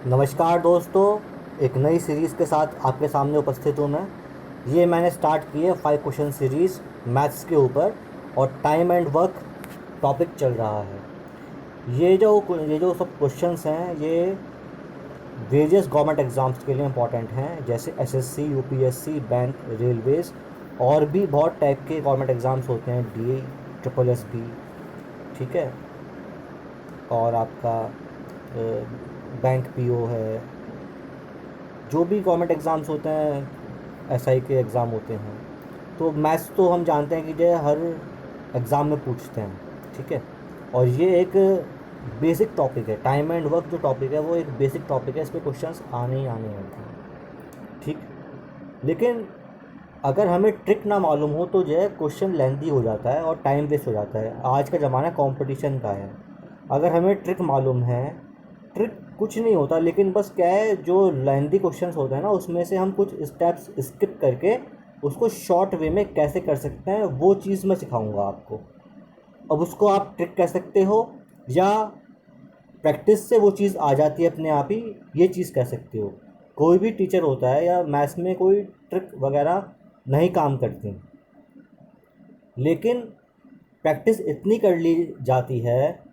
नमस्कार दोस्तों, एक नई सीरीज़ के साथ आपके सामने उपस्थित हूँ मैं। ये मैंने स्टार्ट की है 5 क्वेश्चन सीरीज़ मैथ्स के ऊपर और टाइम एंड वर्क टॉपिक चल रहा है। ये जो सब क्वेश्चंस हैं ये वेरियस गवर्नमेंट एग्ज़ाम्स के लिए इम्पॉर्टेंट हैं, जैसे एसएससी, यूपीएससी, बैंक, रेलवेज़ और भी बहुत टाइप के गवर्नमेंट एग्ज़ाम्स होते हैं, डी ट्रिपल एस बी, ठीक है, और आपका बैंक पीओ है। जो भी गवर्नमेंट एग्ज़ाम्स होते हैं, एसआई के एग्ज़ाम होते हैं, तो मैथ्स तो हम जानते हैं कि जो है हर एग्ज़ाम में पूछते हैं, ठीक है। और ये एक बेसिक टॉपिक है, टाइम एंड वर्क जो टॉपिक है वो एक बेसिक टॉपिक है, इस पर क्वेश्चंस आने ही आने होते हैं, ठीक। लेकिन अगर हमें ट्रिक ना मालूम हो तो जो है क्वेश्चन लेंथी हो जाता है और टाइम वेस्ट हो जाता है। आज का ज़माना कंपटीशन का है। अगर हमें ट्रिक मालूम है, ट्रिक कुछ नहीं होता, लेकिन बस क्या है, जो लेंथी क्वेश्चंस होते हैं ना उसमें से हम कुछ स्टेप्स स्किप करके उसको शॉर्ट वे में कैसे कर सकते हैं वो चीज़ मैं सिखाऊंगा आपको। अब उसको आप ट्रिक कह सकते हो या प्रैक्टिस से वो चीज़ आ जाती है अपने आप ही, ये चीज़ कह सकते हो। कोई भी टीचर होता है या मैथ्स में कोई ट्रिक वगैरह नहीं काम करती, लेकिन प्रैक्टिस इतनी कर ली जाती है।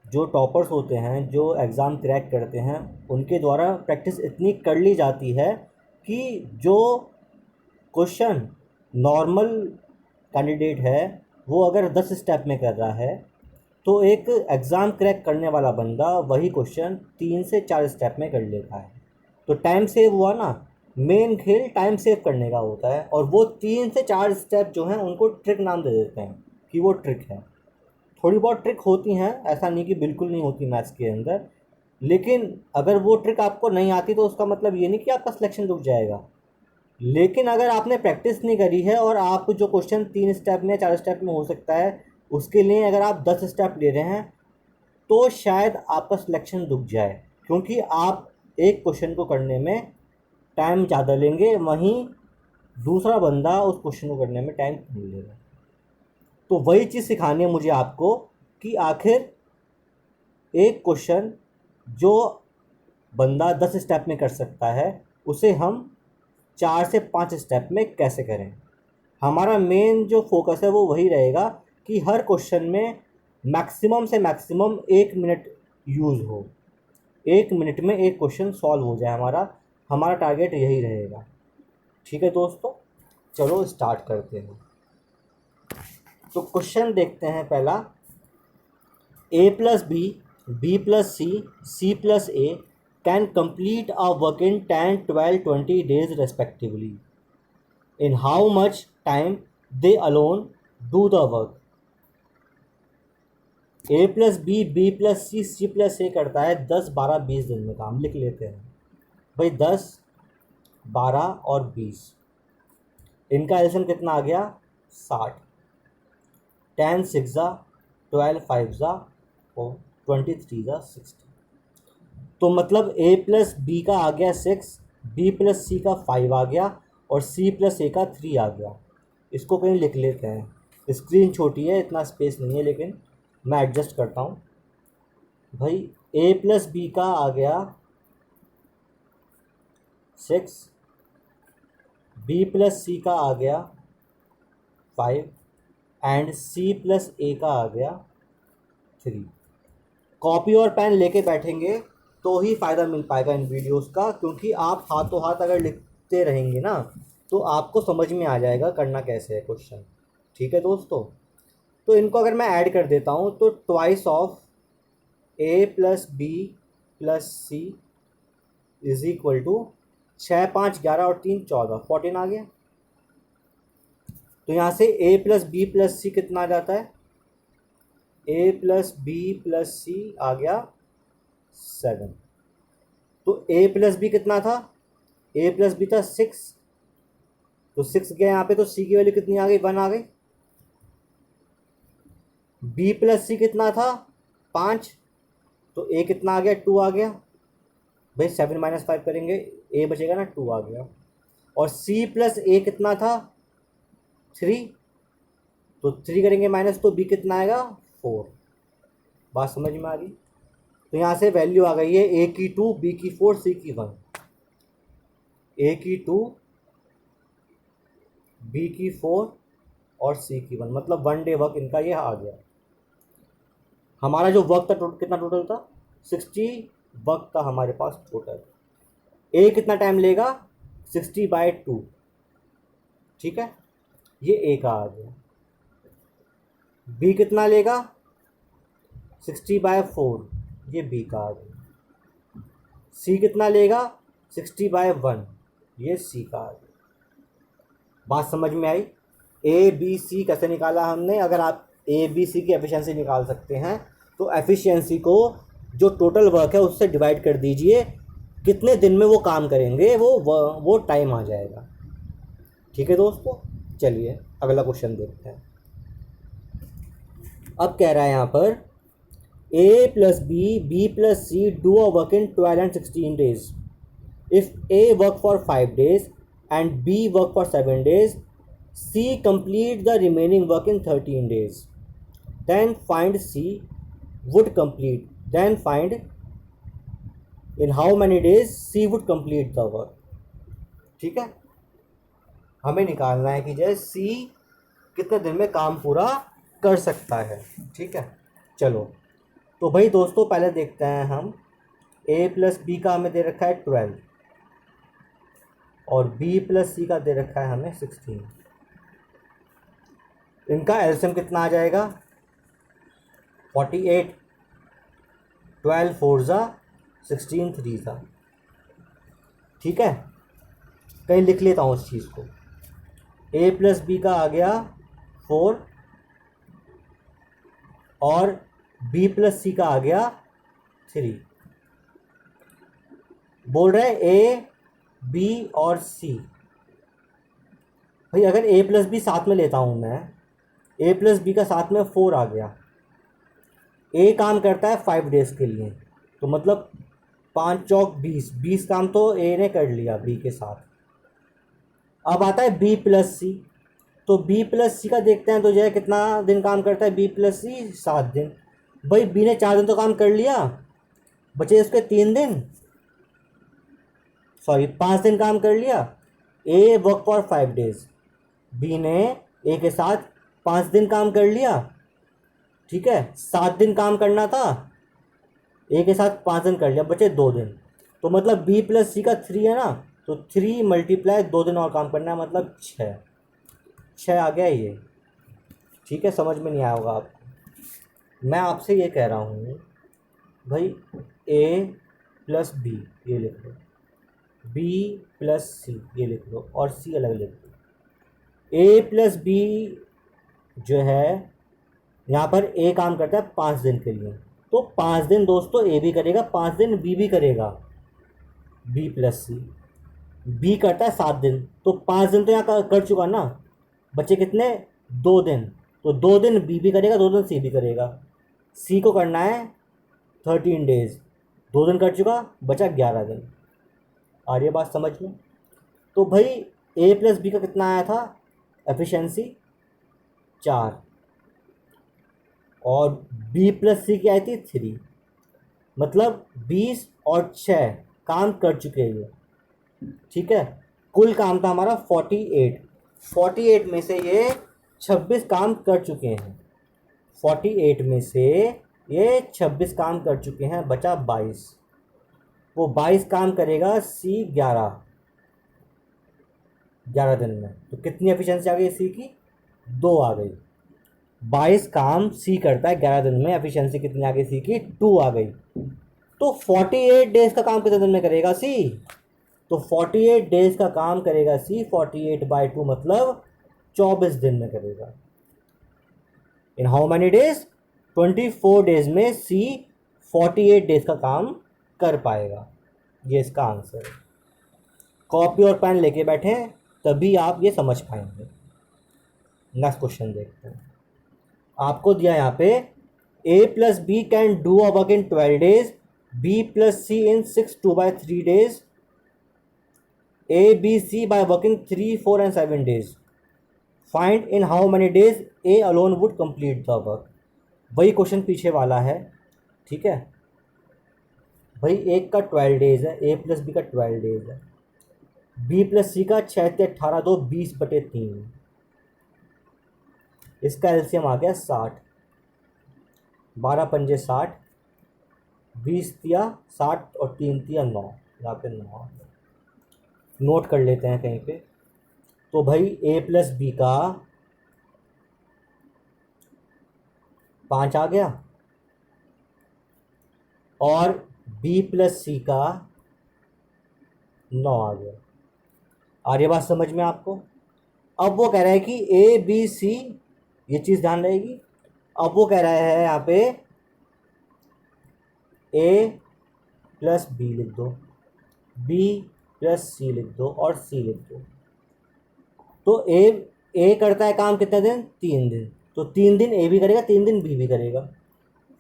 जो टॉपर्स होते हैं, जो एग्ज़ाम क्रैक करते हैं, उनके द्वारा प्रैक्टिस इतनी कर ली जाती है कि जो क्वेश्चन नॉर्मल कैंडिडेट है वो अगर 10 स्टेप में कर रहा है, तो एक एग्ज़ाम क्रैक करने वाला बंदा वही क्वेश्चन 3 से 4 स्टेप में कर लेता है। तो टाइम सेव हुआ ना। मेन खेल टाइम सेव करने का होता है, और वो 3 से 4 स्टेप जो हैं उनको ट्रिक नाम दे देते हैं कि वो ट्रिक है। थोड़ी बहुत ट्रिक होती हैं, ऐसा नहीं कि बिल्कुल नहीं होती मैथ्स के अंदर, लेकिन अगर वो ट्रिक आपको नहीं आती तो उसका मतलब ये नहीं कि आपका सिलेक्शन रुक जाएगा। लेकिन अगर आपने प्रैक्टिस नहीं करी है और आप जो क्वेश्चन 3 स्टेप में 4 स्टेप में हो सकता है, उसके लिए अगर आप 10 स्टेप ले रहे हैं तो शायद आपका सिलेक्शन रुक जाए, क्योंकि आप एक क्वेश्चन को करने में टाइम ज़्यादा लेंगे, वहीं दूसरा बंदा उस क्वेश्चन को करने में टाइम कम लेगा। तो वही चीज़ सिखानी है मुझे आपको कि आखिर एक क्वेश्चन जो बंदा 10 स्टेप में कर सकता है उसे हम 4 से 5 स्टेप में कैसे करें। हमारा मेन जो फोकस है वो वही रहेगा कि हर क्वेश्चन में मैक्सिमम से मैक्सिमम 1 मिनट यूज़ हो, 1 मिनट में एक क्वेश्चन सॉल्व हो जाए। हमारा हमारा टारगेट यही रहेगा, ठीक है दोस्तों। चलो स्टार्ट करते हैं। तो क्वेश्चन देखते हैं पहला। a plus B, B plus C, C plus A can complete a work in 10, 12, 20 days respectively. In how much time they alone do the work? a plus B, B plus C, C plus A करता है 10, 12, 20 दिन में काम। लिख लेते हैं भाई, 10, 12 और 20। इनका एल्सियम कितना आ गया? 60। 10 6 ज़ा, 12 5 ज़ा और 23 ज़ा 60। तो मतलब a प्लस बी का आ गया 6, बी प्लस सी का 5 आ गया और सी प्लस ए का 3 आ गया। इसको कहीं लिख लेते हैं। स्क्रीन छोटी है, इतना स्पेस नहीं है, लेकिन मैं एडजस्ट करता हूँ। भाई a प्लस बी का आ गया 6, बी प्लस सी का आ गया 5 एंड सी प्लस ए का आ गया 3। कॉपी और पेन लेके बैठेंगे तो ही फ़ायदा मिल पाएगा इन वीडियोस का, क्योंकि आप हाथों हाथ अगर लिखते रहेंगे ना तो आपको समझ में आ जाएगा करना कैसे है क्वेश्चन, ठीक है दोस्तों। तो इनको अगर मैं ऐड कर देता हूँ तो twice of a plus B plus C is equal to 6 5 11 और 3 14, 14 आ गया। तो यहाँ से a प्लस बी प्लस सी कितना आ जाता है? a प्लस बी प्लस सी आ गया 7। तो a प्लस बी कितना था? a प्लस बी था 6, तो 6 गया यहाँ पे, तो c की वैल्यू कितनी आ गई? 1 आ गई। b प्लस सी कितना था? 5, तो a कितना आ गया? 2 आ गया। भाई 7 माइनस 5 करेंगे, a बचेगा ना, 2 आ गया। और c प्लस a कितना था? 3, तो 3 करेंगे माइनस, तो b कितना आएगा? 4। बात समझ में आ गई? तो यहाँ से वैल्यू आ गई है ए की 2, बी की 4, सी की 1। ए की 2, बी की 4 और सी की 1, मतलब 1 डे वर्क इनका ये आ गया। हमारा जो वर्क था कितना टोटल था, 60 वर्क था हमारे पास टोटल। ए कितना टाइम लेगा, 60/2, ठीक है, ये ए का आ गया। बी कितना लेगा, 60/4, ये बी का आ गया। सी कितना लेगा, 60/1, ये सी का आ गया। बात समझ में आई। ए बी सी कैसे निकाला हमने, अगर आप ए बी सी की एफिशिएंसी निकाल सकते हैं तो एफिशिएंसी को जो टोटल वर्क है उससे डिवाइड कर दीजिए, कितने दिन में वो काम करेंगे वो टाइम आ जाएगा। ठीक है दोस्तों, चलिए अगला क्वेश्चन देखते हैं। अब कह रहा है यहाँ पर A plus B plus C do a work in 12 and 16 days. If A work for 5 days and B work for 7 days, C complete the remaining work in 13 days. Then find C would complete. Then find in how many days C would complete the work. ठीक है, हमें निकालना है कि जैसे C कितने दिन में काम पूरा कर सकता है। ठीक है, चलो तो भाई दोस्तों पहले देखते हैं हम। A प्लस बी का हमें दे रखा है 12 और B प्लस सी का दे रखा है हमें 16। इनका एलसीएम कितना आ जाएगा, 48, 12 4 जा 16 3 जा। ठीक है, कहीं लिख लेता हूँ उस चीज़ को। A प्लस बी का आ गया 4 और B प्लस सी का आ गया 3। बोल रहे हैं A बी और सी। भाई अगर A प्लस बी साथ में लेता हूँ मैं, A प्लस बी का साथ में 4 आ गया। A काम करता है 5 डेज़ के लिए, तो मतलब 5 चौक 20 काम तो A ने कर लिया B के साथ। अब आता है B प्लस सी, तो B प्लस सी का देखते हैं तो जो है कितना दिन काम करता है B प्लस सी, 7 दिन। भाई B ने 4 दिन तो काम कर लिया, बचे इसके 3 दिन, सॉरी 5 दिन काम कर लिया। A work for 5 days, B ने A के साथ 5 दिन काम कर लिया। ठीक है, 7 दिन काम करना था, A के साथ 5 दिन कर लिया, बचे 2 दिन। तो मतलब B प्लस सी का 3 है ना, तो 3 मल्टीप्लाई 2 दिन और काम करना है, मतलब 6 आ गया ये। ठीक है, समझ में नहीं आया होगा आपको। मैं आपसे ये कह रहा हूँ भाई A प्लस बी ये लिख लो, B प्लस सी ये लिख लो और C अलग लिख लो। A प्लस बी जो है यहाँ पर A काम करता है 5 दिन के लिए, तो 5 दिन दोस्तों A भी करेगा, 5 दिन B भी करेगा, B प्लस सी। B करता है 7 दिन, तो 5 दिन तो यहाँ कर चुका ना, बचे कितने, 2 दिन। तो 2 दिन B भी करेगा, 2 दिन C भी करेगा। C को करना है 13 डेज, 2 दिन कर चुका, बचा 11 दिन। आ रही है बात समझ में। तो भाई A प्लस बी का कितना आया था एफिशिएंसी, 4, और B प्लस सी की आई थी 3, मतलब 20 और 6 काम कर चुके हैं ये। ठीक है, कुल काम था हमारा 48 में से ये 26 काम कर चुके हैं। 48 में से ये 26 काम कर चुके हैं, बचा 22। वो 22 काम करेगा C 11 दिन में। तो कितनी एफिशिएंसी आ गई C की, 2 आ गई। 22 काम C करता है 11 दिन में, एफिशिएंसी कितनी आ गई C की, 2 आ गई। तो 48 डेज का काम कितने दिन में करेगा C, तो 48 डेज का काम करेगा C 48/2, मतलब 24 दिन में करेगा। इन हाउ मैनी डेज, 24 डेज में C 48 डेज का काम कर पाएगा। ये इसका आंसर है। कॉपी और पेन लेके बैठे तभी आप ये समझ पाएंगे। नेक्स्ट क्वेश्चन देखते हैं। आपको दिया यहाँ पे A plus B can do a work in 12 days, B plus C in 6 2/3 days, A B C by working 3 4 and 7 days. Find in how many days A alone would complete the work. वही question पीछे वाला है। ठीक है, भाई एक का 12 days है, ए प्लस बी का 12 डेज है, बी प्लस सी का 6 × 18 2 20/3, इसका एलसीएम आ गया 60, 12×5 = 60, 20×3 = 60 और 3×3 = 9, यहाँ पे 9 नोट कर लेते हैं कहीं पे। तो भाई ए प्लस बी का 5 आ गया और बी प्लस सी का 9 आ गया। आ रही बात समझ में आपको? अब वो कह रहा है कि ए बी सी, ये चीज़ ध्यान रहेगी। अब वो कह रहा है यहाँ पे ए प्लस बी लिख दो, बी प्लस सी लिख दो और सी लिख दो। तो ए करता है काम कितने दिन? 3 दिन। तो 3 दिन ए भी करेगा, 3 दिन बी भी करेगा।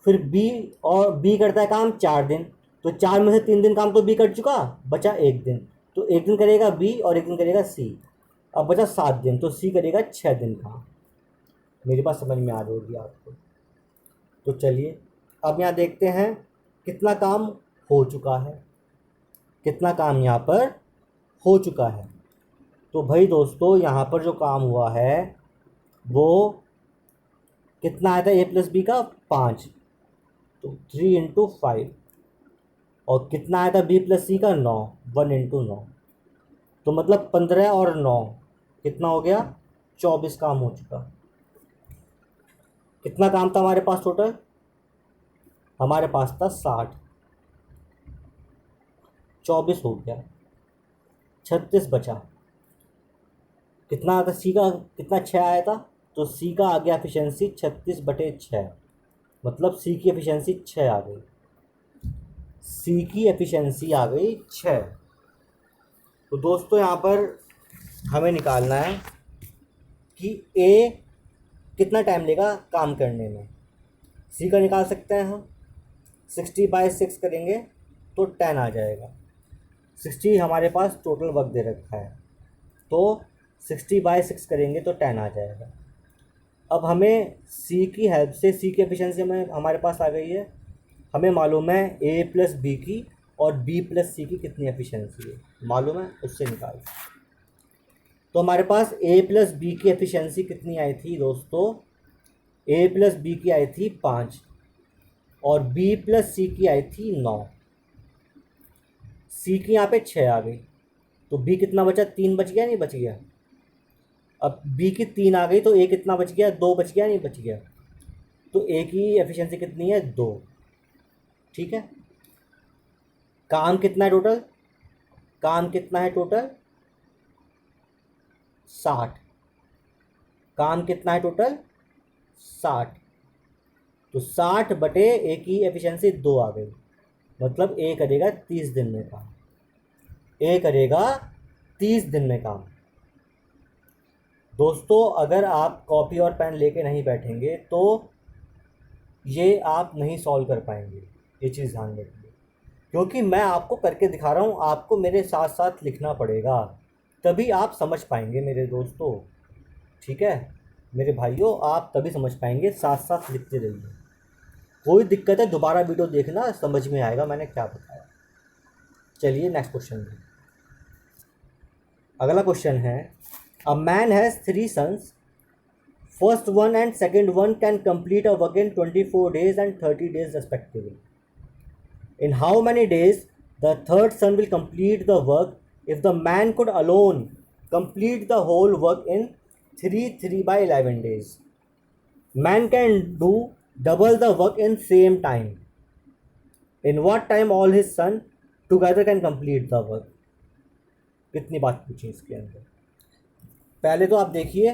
फिर बी और बी करता है काम 4 दिन। तो 4 में से 3 दिन काम तो बी कर चुका, बचा 1 दिन। तो 1 दिन करेगा बी और 1 दिन करेगा सी। अब बचा 7 दिन, तो सी करेगा 6 दिन काम। मेरी बात समझ में आ रही होगी आपको। तो चलिए अब यहाँ देखते हैं कितना काम हो चुका है, कितना काम यहाँ पर हो चुका है। तो भाई दोस्तों यहाँ पर जो काम हुआ है वो कितना आया था? ए प्लस बी का 5, तो 3 × 5। और कितना आया था बी प्लस सी का? 9, 1 × 9। तो मतलब 15 और 9 कितना हो गया? 24 काम हो चुका। कितना काम था हमारे पास टोटल? हमारे पास था 60, 24 हो गया, 36 बचा। कितना आया था सी का? कितना? 6 आया था। तो सी का आ गया एफिशिएंसी 36/6, मतलब सी की एफिशिएंसी 6 आ गई। सी की एफिशिएंसी आ गई 6। तो दोस्तों यहाँ पर हमें निकालना है कि ए कितना टाइम लेगा काम करने में। सी का निकाल सकते हैं हम, 60/6 करेंगे तो 10 आ जाएगा। 60 हमारे पास टोटल वर्क दे रखा है, तो 60/6 करेंगे तो 10 आ जाएगा। अब हमें सी की हेल्प से, सी की एफिशिएंसी में हमारे पास आ गई है। हमें मालूम है ए प्लस बी की और बी प्लस सी की कितनी एफिशिएंसी है, मालूम है, उससे निकाल। तो हमारे पास ए प्लस बी की एफिशिएंसी कितनी आई थी दोस्तों? ए प्लस बी की आई थी 5 और बी प्लस सी की आई थी 9। सी की यहाँ पे 6 आ गई, तो बी कितना बचा? 3 बच गया, नहीं बच गया? अब बी की 3 आ गई तो ए कितना बच गया? 2 बच गया, नहीं बच गया? तो ए की एफिशिएंसी कितनी है? 2। ठीक है। काम कितना है टोटल? काम कितना है टोटल? 60। काम कितना है टोटल? 60। तो 60/ए की एफिशिएंसी 2 आ गई, मतलब ए करेगा 30 दिन में काम। ए करेगा 30 दिन में काम। दोस्तों अगर आप कॉपी और पेन लेके नहीं बैठेंगे तो ये आप नहीं सॉल्व कर पाएंगे, ये चीज़ ध्यान रखिए। क्योंकि मैं आपको करके दिखा रहा हूँ, आपको मेरे साथ साथ लिखना पड़ेगा, तभी आप समझ पाएंगे मेरे दोस्तों। ठीक है मेरे भाइयों, आप तभी समझ पाएंगे, साथ साथ लिखते रहिए। कोई दिक्कत है दोबारा वीडियो देखना, समझ में आएगा मैंने क्या बताया। चलिए नेक्स्ट क्वेश्चन में। अगला क्वेश्चन है, a man has 3 sons. First one and second one can complete a work in 24 days and 30 days respectively. In how many days the third son will complete the work if the man could alone complete the whole work in 3/11 days? Man can do double the work in same time. In what time all his son together can complete the work? कितनी बात पूछी इसके अंदर। पहले तो आप देखिए,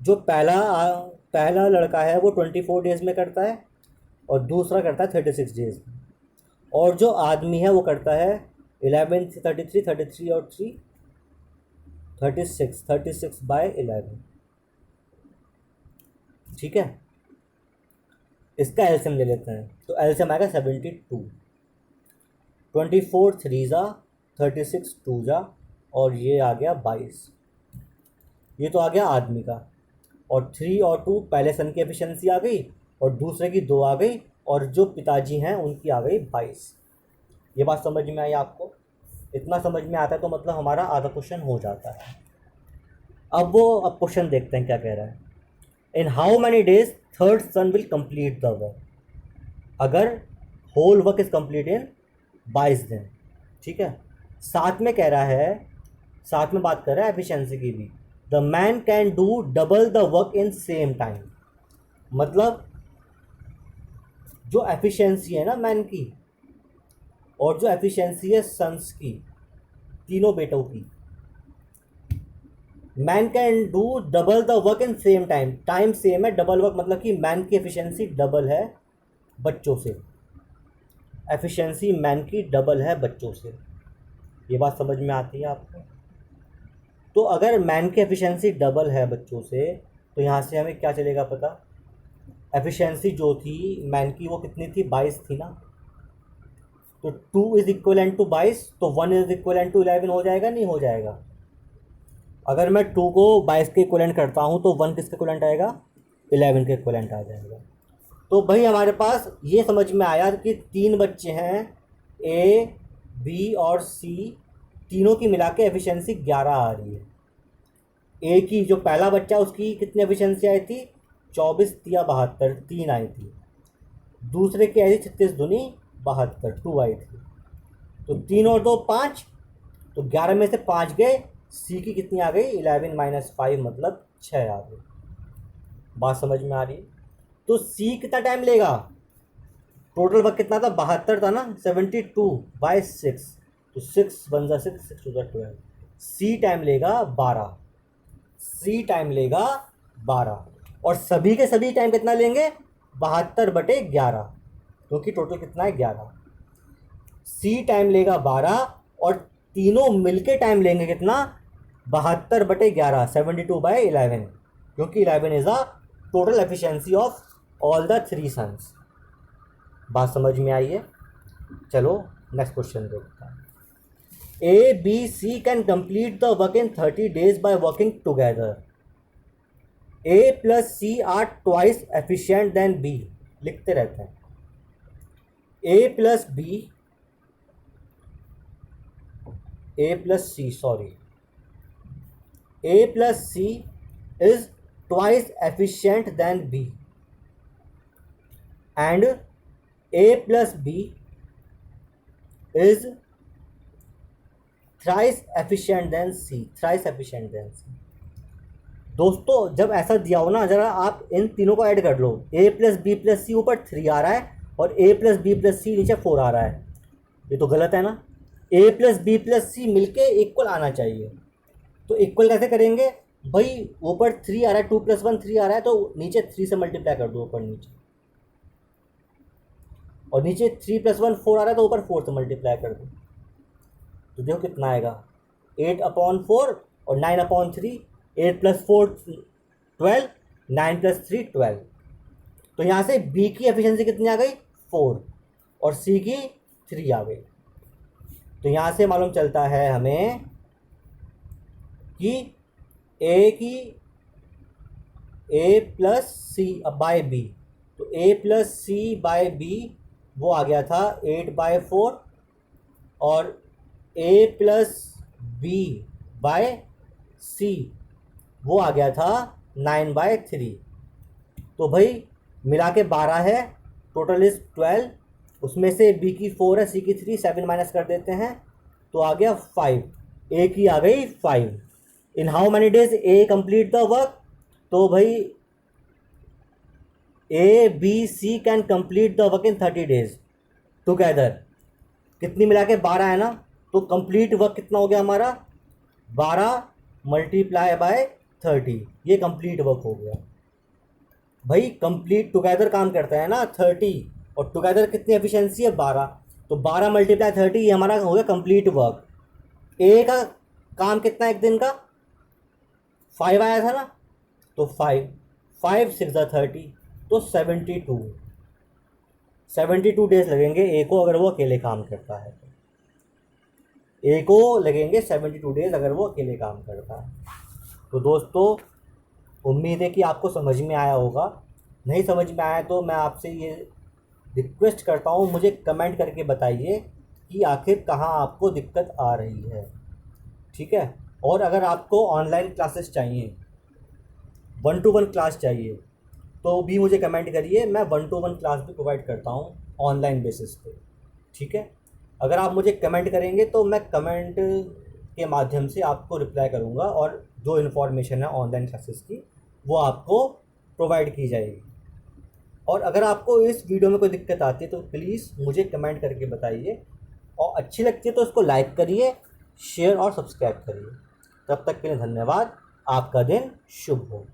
जो पहला लड़का है वो 24 डेज़ में करता है और दूसरा करता है 36 डेज़ में, और जो आदमी है वो करता है 11 से 33, 33 और 3 36, 36/11। ठीक है, इसका एलसीएम ले लेते हैं। तो एलसीएम आएगा 72। 24 3 जा, 36 2 जा, और ये आ गया 22। ये तो आ गया आदमी का। और 3 और 2 पहले सन की एफिशिएंसी आ गई और दूसरे की 2 आ गई, और जो पिताजी हैं उनकी आ गई 22। ये बात समझ में आई आपको? इतना समझ में आता है तो मतलब हमारा आधा क्वेश्चन हो जाता है। अब क्वेश्चन देखते हैं क्या कह रहा है। In how many days third son will complete the work, अगर whole work is complete in 22 दिन, ठीक है। साथ में कह रहा है, साथ में बात कर रहा है एफिशिएंसी की भी। The man can do double the work in same time, मतलब जो एफिशिएंसी है ना मैन की, और जो एफिशिएंसी है सन्स की, तीनों बेटों की, man can do double the work in same time, time same है, डबल वर्क मतलब कि मैन की एफिशिएंसी डबल है बच्चों से, एफिशिएंसी मैन की डबल है बच्चों से। ये बात समझ में आती है आपको? तो अगर मैन की एफिशिएंसी डबल है बच्चों से, तो यहाँ से हमें क्या चलेगा पता, एफिशिएंसी जो थी मैन की वो कितनी थी, 22 थी ना। तो 2 इज इक्वलेंट टू 22, तो 1 इज इक्वलेंट टू 11 हो जाएगा, नहीं हो जाएगा? अगर मैं 2 को 22 के इक्वलेंट करता हूँ तो 1 किसके इक्वलेंट आएगा, 11 के इक्वलेंट आ जाएगा। तो भाई हमारे पास ये समझ में आया कि 3 बच्चे हैं, ए बी और सी, तीनों की मिला के एफिशिएंसी 11 आ रही है। ए की जो पहला बच्चा उसकी कितनी एफिशिएंसी आई थी, 24 या 72, 3 आई थी। दूसरे की आई थी 36 दूनी 72, 2 आई थी। तो 3 और 2 5, तो 11 में से 5 गए, सी की कितनी आ गई, 11 माइनस 5 मतलब 6 आ गई। बात समझ में आ रही है? तो सी कितना टाइम लेगा, टोटल वर्क कितना था, 72 था ना, 72/6, तो 6 1 जा 6, 6 2 जा 12, सी टाइम लेगा 12, सी टाइम लेगा 12, और सभी के सभी टाइम कितना लेंगे, 72/11, क्योंकि टोटल कितना है 11। सी टाइम लेगा 12 और तीनों मिलके टाइम लेंगे कितना, 72/11, 72/11, क्योंकि 11 is a total efficiency of all the 3 sons. बात समझ में आई है? चलो नेक्स्ट क्वेश्चन देखते हैं। A B C can complete the work in 30 days by working together. A plus C are twice efficient than B, लिखते रहते हैं। A plus C is twice efficient than B, and A plus B is thrice efficient than C, दोस्तों जब ऐसा दिया हो ना, जरा आप इन तीनों को ऐड कर लो। A प्लस बी प्लस सी ऊपर 3 आ रहा है और A प्लस बी प्लस सी नीचे 4 आ रहा है, ये तो गलत है ना। A प्लस बी प्लस सी मिलके इक्वल आना चाहिए। तो इक्वल कैसे करेंगे भाई, ऊपर 3 आ रहा है, 2 + 1 3 आ रहा है, तो नीचे 3 से मल्टीप्लाई कर दो ऊपर नीचे, और नीचे 3 + 1 4 आ रहा है, तो ऊपर 4 से मल्टीप्लाई कर दो, तो देखो कितना आएगा, 8/4 और 9/3, 8 + 4 12, 9 + 3 12। तो यहाँ से बी की एफिशिएंसी कितनी आ गई, 4, और सी की 3 आ गई। तो यहाँ से मालूम चलता है हमें कि ए प्लस सी बाय बी, तो ए प्लस सी बाय बी वो आ गया था 8/4, और ए प्लस बी बाय सी वो आ गया था 9/3। तो भाई मिला के 12 है, टोटल इज 12, उसमें से बी की 4 है, सी की 3, 7 माइनस कर देते हैं, तो आ गया 5, ए की आ गई 5। In how many days A complete the work, तो भाई A B C can complete the work in 30 days together. कितनी मिला के 12 है ना, तो कंप्लीट वर्क कितना हो गया हमारा, 12 × 30, ये कंप्लीट वर्क हो गया। भाई कंप्लीट टुगेदर काम करता है ना 30, और टुगेदर कितनी एफिशिएंसी है 12, तो 12 × 30 ये हमारा हो गया कंप्लीट वर्क। ए का काम कितना एक दिन का, 5 आया था ना, तो 5 5 6 30, तो 72 डेज लगेंगे ए को, अगर वो अकेले काम करता है तो ए को लगेंगे 72 डेज अगर वो अकेले काम करता है। तो दोस्तों उम्मीद है कि आपको समझ में आया होगा। नहीं समझ में आया तो मैं आपसे ये रिक्वेस्ट करता हूँ, मुझे कमेंट करके बताइए कि आखिर कहाँ आपको दिक्कत आ रही है, ठीक है। और अगर आपको ऑनलाइन क्लासेस चाहिए, 1-to-1 क्लास चाहिए, तो भी मुझे कमेंट करिए, मैं 1-to-1 क्लास भी प्रोवाइड करता हूँ ऑनलाइन बेसिस पे, ठीक है। अगर आप मुझे कमेंट करेंगे तो मैं कमेंट के माध्यम से आपको रिप्लाई करूँगा और जो इन्फॉर्मेशन है ऑनलाइन क्लासेस की वो आपको प्रोवाइड की जाएगी। और अगर आपको इस वीडियो में कोई दिक्कत आती है तो प्लीज़ मुझे कमेंट करके बताइए, और अच्छी लगती है तो इसको लाइक करिए, शेयर और सब्सक्राइब करिए। तब तक के लिए धन्यवाद। आपका दिन शुभ हो।